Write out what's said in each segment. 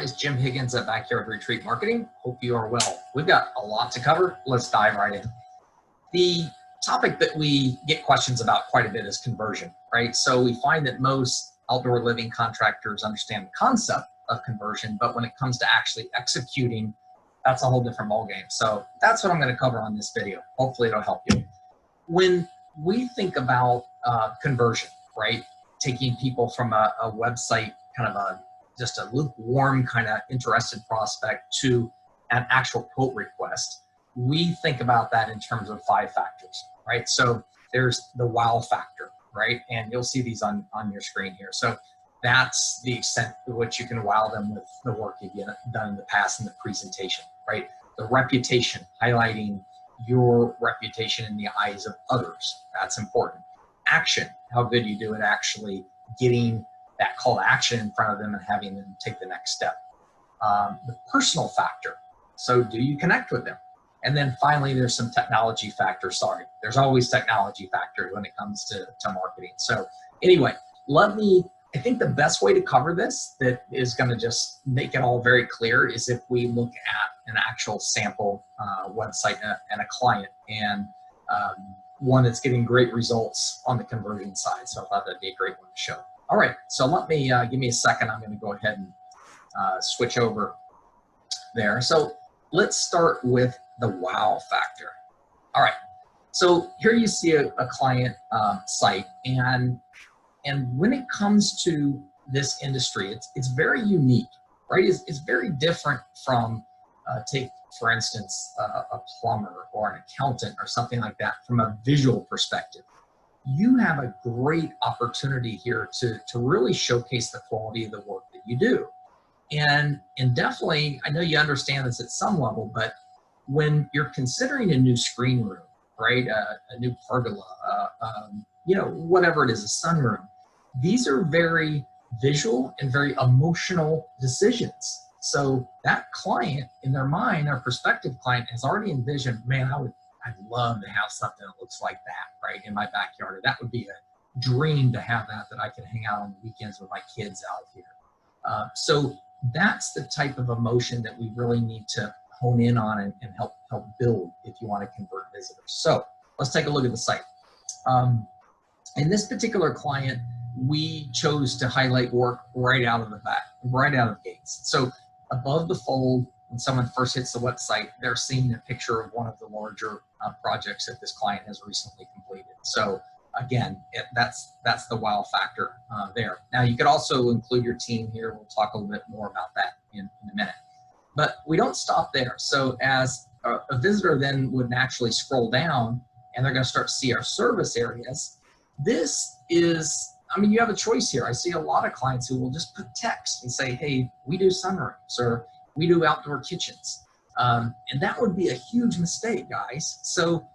guys, Jim Higgins at Backyard Retreat Marketing. Hope you are well. We've got a lot to cover. Let's dive right in. The topic that we get questions about quite a bit is conversion, right? So we find that most outdoor living contractors understand the concept of conversion, but when it comes to actually executing, that's a whole different ballgame. So that's what I'm going to cover on this video. Hopefully it'll help you. When we think about conversion, right? Taking people from a website, kind of just a lukewarm kind of interested prospect to an actual quote request, we think about that in terms of 5 factors, right? So there's the wow factor, right? And you'll see these on your screen here. So that's the extent to which you can wow them with the work you've done in the past in the presentation, right? The reputation, highlighting your reputation in the eyes of others. That's important. Action, how good you do at actually getting that call to action in front of them and having them take the next step. The personal factor, so do you connect with them? And then finally, there's some technology factors. Sorry, there's always technology factors when it comes to marketing. So anyway, I think the best way to cover this that is going to just make it all very clear is if we look at an actual sample website and a client, and one that's getting great results on the conversion side. So I thought that'd be a great one to show. All right, so let me, give me a second. I'm going to go ahead and switch over there. So let's start with the wow factor. All right, so here you see a client site, and when it comes to this industry, it's very unique, right? It's very different from, take for instance, a plumber or an accountant or something like that from a visual perspective. You have a great opportunity here to really showcase the quality of the work that you do. And definitely, I know you understand this at some level, but when you're considering a new screen room, right, a new pergola, you know, whatever it is, a sunroom, these are very visual and very emotional decisions. So that client, in their mind, our prospective client, has already envisioned, man, I'd love to have something that looks like that, right, in my backyard. Or that would be a dream to have that I can hang out on the weekends with my kids out here. So that's the type of emotion that we really need to hone in on and help build if you want to convert visitors. So let's take a look at the site. In this particular client, we chose to highlight work right out of the back, right out of the gates. So above the fold, when someone first hits the website, they're seeing a picture of one of the larger projects that this client has recently completed. So again, that's the wow factor there. Now you could also include your team here. We'll talk a little bit more about that in a minute. But we don't stop there. So as a visitor then would naturally scroll down, and they're going to start to see our service areas. This is, I mean, you have a choice here. I see a lot of clients who will just put text and say, hey, we do sunrooms, or we do outdoor kitchens. And that would be a huge mistake, guys. So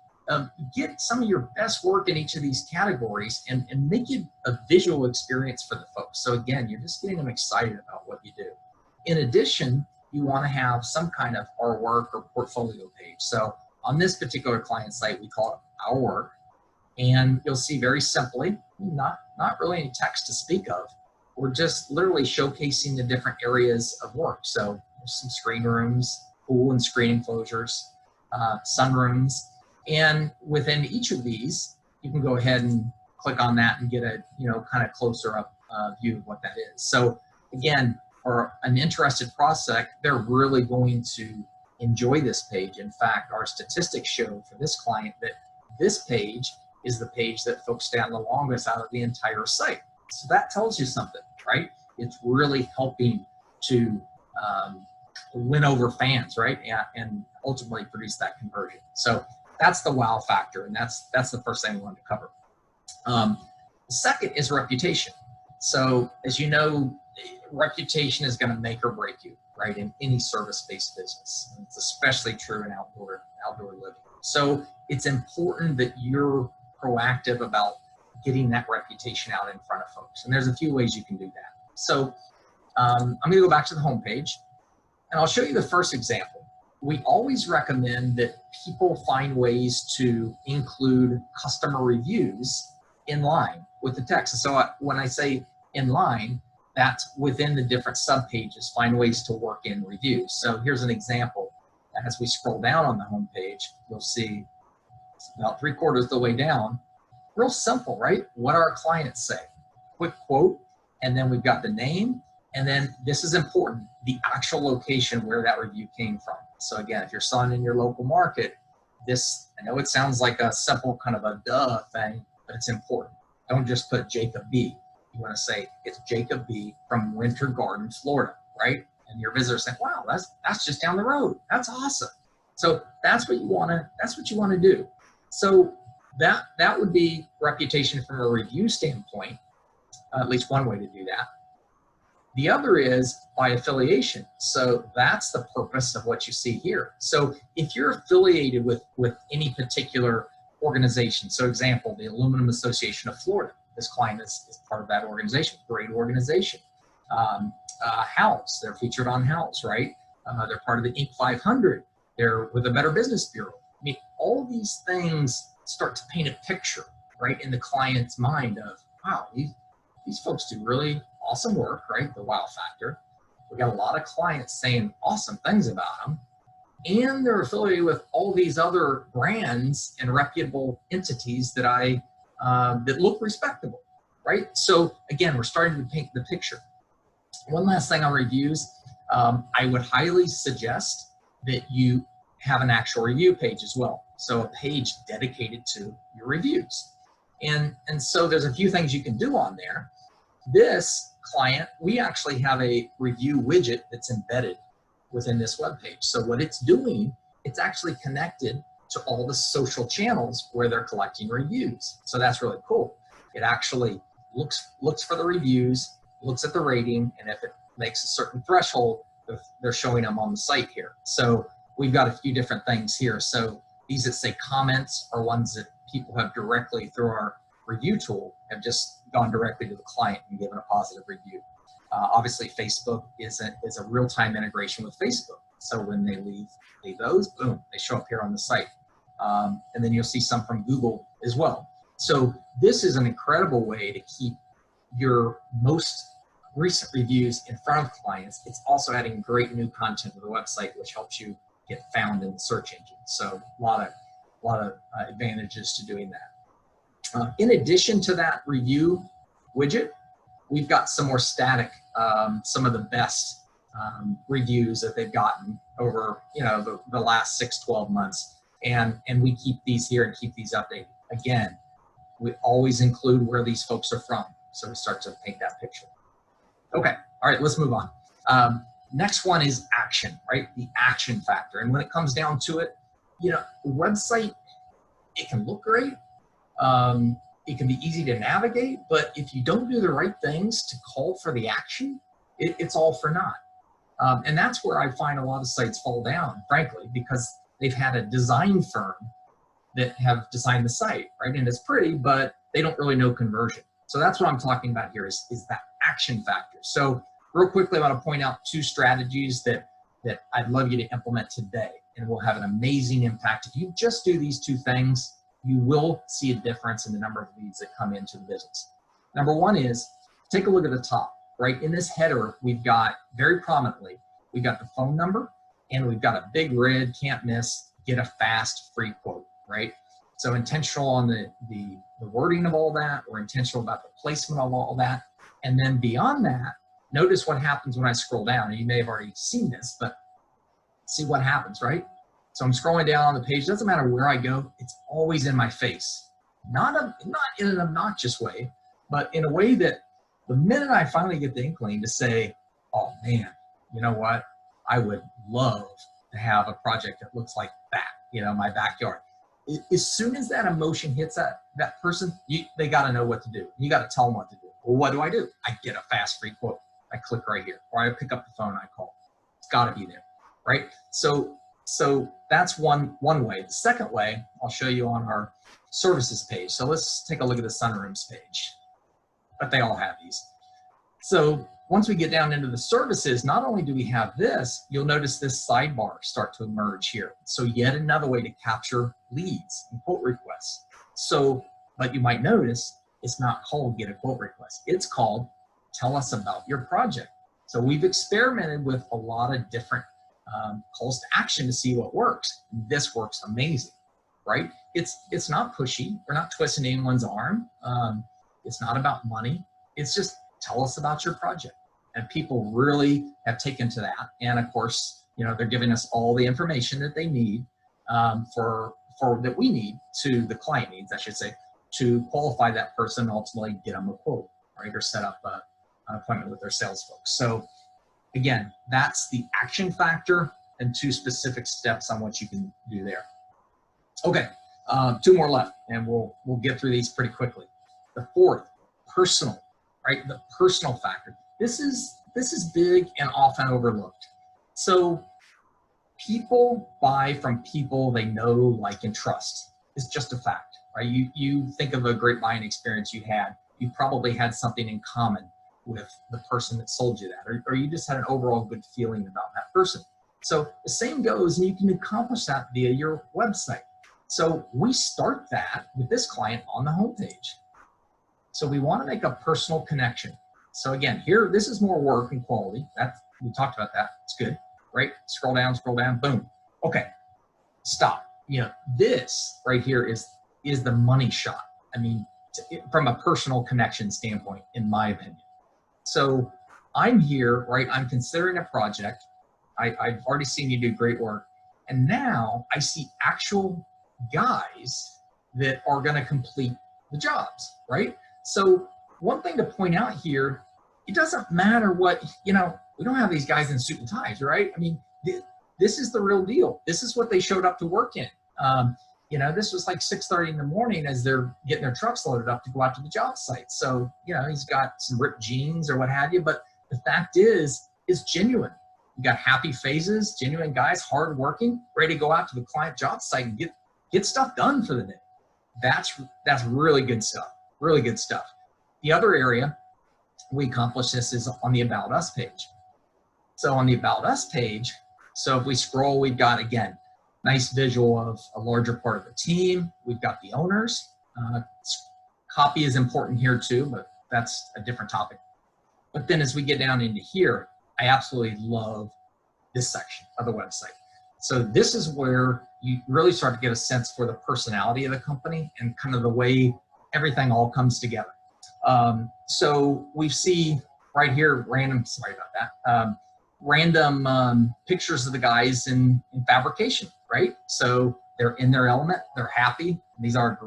get some of your best work in each of these categories and make it a visual experience for the folks. So again, you're just getting them excited about what you do. In addition, you want to have some kind of our work or portfolio page. So on this particular client site, we call it our work. And you'll see very simply, not really any text to speak of. We're just literally showcasing the different areas of work. So there's some screen rooms, pool and screen enclosures, sunrooms. And within each of these, you can go ahead and click on that and get a, you know, kind of closer up view of what that is. So again, for an interested prospect, they're really going to enjoy this page. In fact, our statistics show for this client that this page is the page that folks stay on the longest out of the entire site. So that tells you something, right? It's really helping to win over fans, right? And ultimately produce that conversion. So that's the wow factor, and that's the first thing we wanted to cover. The second is reputation. So as you know, reputation is going to make or break you, right, in any service-based business. And it's especially true in outdoor living. So it's important that you're proactive about getting that reputation out in front of folks. And there's a few ways you can do that. So I'm going to go back to the home page, and I'll show you the first example. We always recommend that people find ways to include customer reviews in line with the text. So when I say in line, that within the different subpages, find ways to work in reviews. So here's an example. As we scroll down on the home page, you'll see about 3/4 of the way down. Real simple, right? What do our clients say? Quick quote, and then we've got the name, and then this is important, the actual location where that review came from. So again, if you're selling in your local market, this, I know it sounds like a simple kind of a duh thing, but it's important. Don't just put Jacob B. You want to say it's Jacob B from Winter Garden, Florida, right? And your visitor saying, wow, that's just down the road. That's awesome. So that's what you want to do. So that would be reputation from a review standpoint, at least one way to do that. The other is by affiliation. So that's the purpose of what you see here. So if you're affiliated with any particular organization, so example, the Aluminum Association of Florida, this client is part of that organization, great organization. House, they're featured on House, right? They're part of the Inc. 500. They're with the Better Business Bureau. I mean, all these things start to paint a picture, right, in the client's mind of, wow, these folks do really awesome work, right? The wow factor. We got a lot of clients saying awesome things about them, and they're affiliated with all these other brands and reputable entities that that look respectable, right? So again, we're starting to paint the picture. One last thing on reviews, I would highly suggest that you have an actual review page as well. So a page dedicated to your reviews. And so there's a few things you can do on there. This client, we actually have a review widget that's embedded within this web page. So what it's doing, it's actually connected to all the social channels where they're collecting reviews. So that's really cool. It actually looks for the reviews, looks at the rating, and if it makes a certain threshold, they're showing them on the site here. So we've got a few different things here. So these that say comments are ones that people have directly through our review tool have just gone directly to the client and given a positive review. Obviously, Facebook is a real-time integration with Facebook. So when they leave those, boom, they show up here on the site. And then you'll see some from Google as well. So this is an incredible way to keep your most recent reviews in front of clients. It's also adding great new content to the website, which helps you get found in the search engine. So a lot of advantages to doing that. In addition to that review widget, we've got some more static, some of the best reviews that they've gotten over the last 6-12 months. And we keep these here and keep these updated. Again, we always include where these folks are from. So we start to paint that picture. Okay, all right, let's move on. Next one is action, right? The action factor. And when it comes down to it, the website, it can look great. It can be easy to navigate, but if you don't do the right things to call for the action, it's all for naught. And that's where I find a lot of sites fall down, frankly, because they've had a design firm that have designed the site, right? And it's pretty, but they don't really know conversion. So that's what I'm talking about here is that action factor. So real quickly, I want to point out 2 strategies that I'd love you to implement today, and will have an amazing impact. If you just do these 2 things, you will see a difference in the number of leads that come into the business. Number 1 is take a look at the top, right? In this header, we've got very prominently, we've got the phone number, and we've got a big red, can't miss, get a fast free quote, right? So intentional on the wording of all that. We're intentional about the placement of all that. And then beyond that, notice what happens when I scroll down. And you may have already seen this, but see what happens, right? So I'm scrolling down on the page. Doesn't matter where I go, it's always in my face. Not in an obnoxious way, but in a way that the minute I finally get the inkling to say, oh man, you know what? I would love to have a project that looks like that, my backyard. As soon as that emotion hits that person, they got to know what to do. You got to tell them what to do. Well, what do? I get a fast free quote. I click right here, or I pick up the phone, I call. It's got to be there, right? So that's one way. The second way, I'll show you on our services page. So let's take a look at the sunrooms page. But they all have these. So once we get down into the services, not only do we have this, you'll notice this sidebar start to emerge here. So yet another way to capture leads and quote requests. So, but you might notice it's not called get a quote request. It's called tell us about your project. So we've experimented with a lot of different calls to action to see what works. This works amazing, right? It's not pushy. We're not twisting anyone's arm. It's not about money. It's just tell us about your project. And people really have taken to that. And of course, they're giving us all the information that they need that we need the client needs, I should say, to qualify that person and ultimately get them a quote, right? Or set up an appointment with their sales folks. So again, that's the action factor and 2 specific steps on what you can do there. Okay, 2 more left, and we'll get through these pretty quickly. The 4th, personal, right? The personal factor. This is big and often overlooked. So people buy from people they know, like, and trust. It's just a fact, right? You think of a great buying experience you had. You probably had something in common with the person that sold you that, or you just had an overall good feeling about that person. So the same goes, and you can accomplish that via your website. So we start that with this client on the homepage. So we want to make a personal connection. So again, here, this is more work and quality. We talked about that. It's good, right? Scroll down, boom. Okay, stop. This right here is the money shot. I mean, from a personal connection standpoint, in my opinion. So I'm here, right? I'm considering a project. I've already seen you do great work. And now I see actual guys that are going to complete the jobs, right? So one thing to point out here, it doesn't matter what, we don't have these guys in suit and ties, right? I mean, this is the real deal. This is what they showed up to work in. This was like 6:30 in the morning as they're getting their trucks loaded up to go out to the job site. So, he's got some ripped jeans or what have you, but the fact is, it's genuine. You got happy faces, genuine guys, hardworking, ready to go out to the client job site and get stuff done for the day. That's really good stuff, really good stuff. The other area we accomplish this is on the About Us page. So on the About Us page, so if we scroll, we've got, again, nice visual of a larger part of the team. We've got the owners. Copy is important here too, but that's a different topic. But then as we get down into here, I absolutely love this section of the website. So this is where you really start to get a sense for the personality of the company and kind of the way everything all comes together. So we see right here, random pictures of the guys in fabrication, right? So they're in their element, they're happy. These are a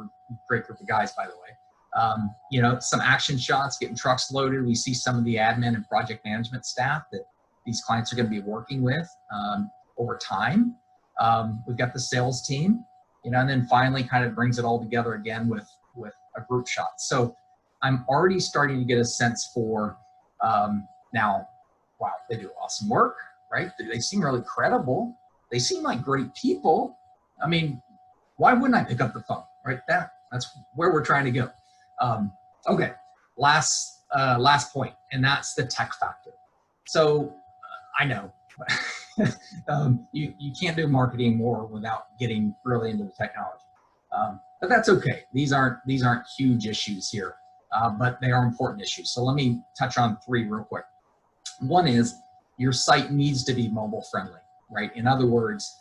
great group of guys, by the way. Some action shots, getting trucks loaded. We see some of the admin and project management staff that these clients are going to be working with over time. We've got the sales team, and then finally kind of brings it all together again with a group shot. So I'm already starting to get a sense for now, wow, they do awesome work, right? They seem really credible. They seem like great people. I mean, why wouldn't I pick up the phone, right? That's where we're trying to go. Okay, last point, and that's the tech factor. So I know you can't do marketing more without getting really into the technology, but that's okay. These aren't huge issues here, but they are important issues. So let me touch on 3 real quick. One is your site needs to be mobile friendly, right? In other words,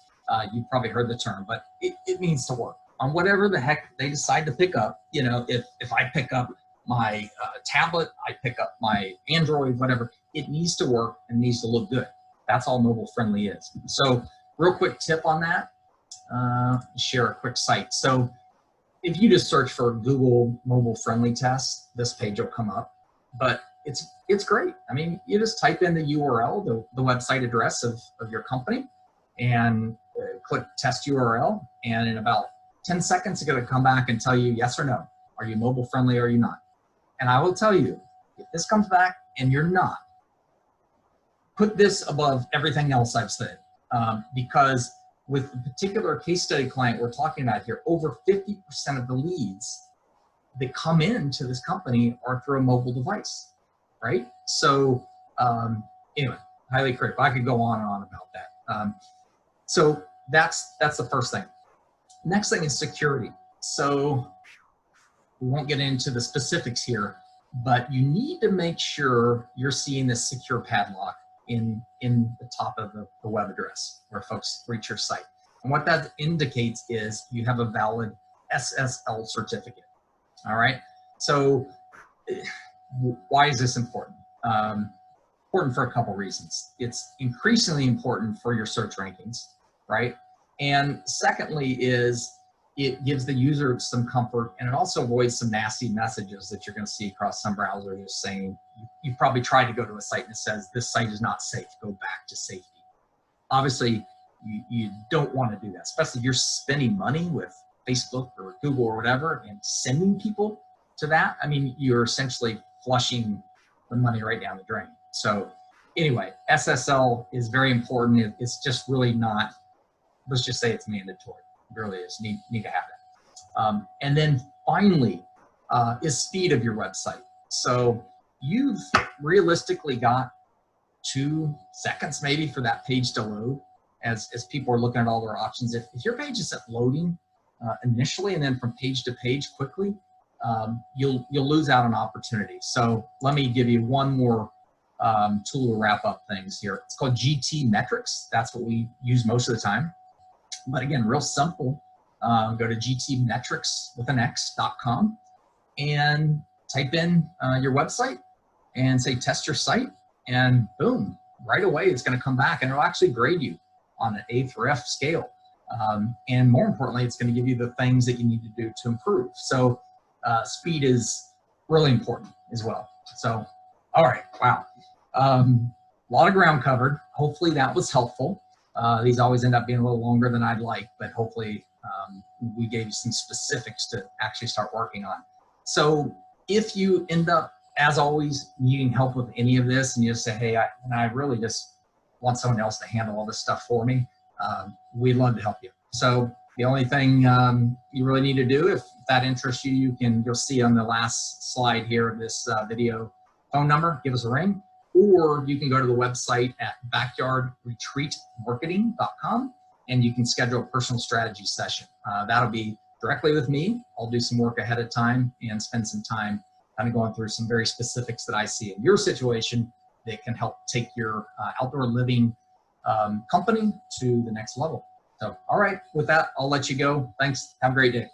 you've probably heard the term, but it needs to work on whatever the heck they decide to pick up. If I pick up my tablet, I pick up my Android, whatever, it needs to work and needs to look good. That's all mobile friendly is. So real quick tip on that, share a quick site. So if you just search for Google mobile friendly test, this page will come up, but it's great. I mean, you just type in the URL, the website address of your company, and click test URL, and in about 10 seconds, it's going to come back and tell you yes or no. Are you mobile friendly or are you not? And I will tell you, if this comes back and you're not, put this above everything else I've said, because with the particular case study client we're talking about here, over 50% of the leads that come into this company are through a mobile device, right? So anyway, highly critical. I could go on and on about that. So that's the first thing. Next thing is security. So we won't get into the specifics here, but you need to make sure you're seeing this secure padlock in the top of the web address where folks reach your site. And what that indicates is you have a valid SSL certificate. All right. So why is this important? Important for a couple reasons. It's increasingly important for your search rankings, right? And secondly is it gives the user some comfort, and it also avoids some nasty messages that you're going to see across some browsers just saying, you probably tried to go to a site and it says, this site is not safe, go back to safety. Obviously, you don't want to do that, especially if you're spending money with Facebook or Google or whatever and sending people to that. I mean, you're essentially flushing the money right down the drain. So anyway, SSL is very important. It's just really not, let's just say it's mandatory. It really is, need to have it. And then finally, is speed of your website. So you've realistically got 2 seconds maybe for that page to load as people are looking at all their options. If your page isn't loading initially and then from page to page quickly, you'll lose out on opportunity. So let me give you one more tool to wrap up things here. It's called GT Metrics. That's what we use most of the time. But again, real simple. Go to gtmetrics.com and type in your website and say test your site, and boom, right away it's going to come back and it'll actually grade you on an A through F scale. And more importantly, it's going to give you the things that you need to do to improve. So speed is really important as well. So, all right, wow. A lot of ground covered. Hopefully that was helpful. These always end up being a little longer than I'd like, but hopefully we gave you some specifics to actually start working on. So if you end up, as always, needing help with any of this and you just say, hey, I really just want someone else to handle all this stuff for me, we'd love to help you. So the only thing you really need to do, if that interests you, you'll see on the last slide here of this video, phone number, give us a ring, or you can go to the website at backyardretreatmarketing.com and you can schedule a personal strategy session. That'll be directly with me. I'll do some work ahead of time and spend some time kind of going through some very specifics that I see in your situation that can help take your outdoor living company to the next level. So, all right, with that, I'll let you go. Thanks. Have a great day.